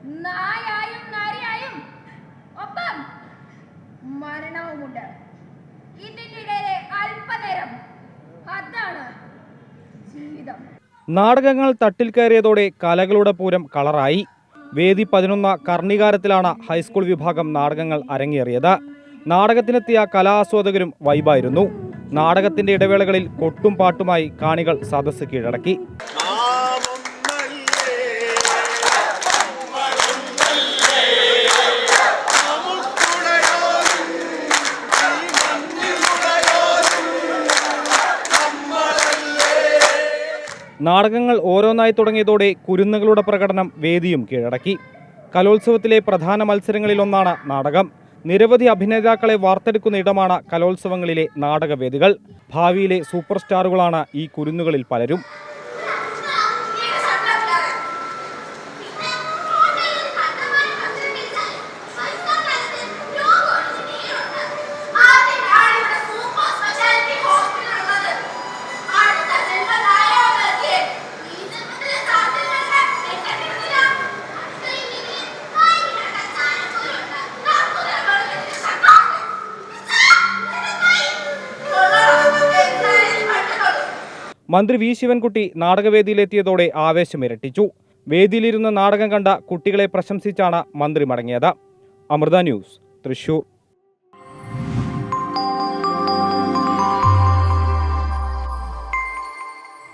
നായായും നരിയായും ഒപ്പം മരണവുമുണ്ട്. ഇതിനിടയിലെ അല്പനേരം, അതാണ് ജീവിതം. നാടകങ്ങൾ തട്ടിൽ കയറിയതോടെ കലകളുടെ പൂരം കളറായി. വേദി 11 കർണികാരത്തിലാണ് ഹൈസ്കൂൾ വിഭാഗം നാടകങ്ങൾ അരങ്ങേറിയത്. നാടകത്തിനെത്തിയ കലാസ്വാദകരും വൈബായിരുന്നു. നാടകത്തിന്റെ ഇടവേളകളിൽ കൊട്ടും പാട്ടുമായി കാണികൾ സദസ്സ് കീഴടക്കി. നാടകങ്ങൾ ഓരോന്നായി തുടങ്ങിയതോടെ കുരുന്നുകളുടെ പ്രകടനം വേദിയും കീഴടക്കി. കലോത്സവത്തിലെ പ്രധാന മത്സരങ്ങളിലൊന്നാണ് നാടകം. നിരവധി അഭിനേതാക്കളെ വാർത്തെടുക്കുന്ന ഇടമാണ് കലോത്സവങ്ങളിലെ നാടകവേദികൾ. ഭാവിയിലെ സൂപ്പർ സ്റ്റാറുകളാണ് ഈ കുരുന്നുകളിൽ പലരും. മന്ത്രി വി ശിവൻകുട്ടി നാടകവേദിയിലെത്തിയതോടെ ആവേശമിരട്ടിച്ചു. വേദിയിലിരുന്ന് നാടകം കണ്ട കുട്ടികളെ പ്രശംസിച്ചാണ് മന്ത്രി മടങ്ങിയത്. അമൃത ന്യൂസ്, തൃശൂർ.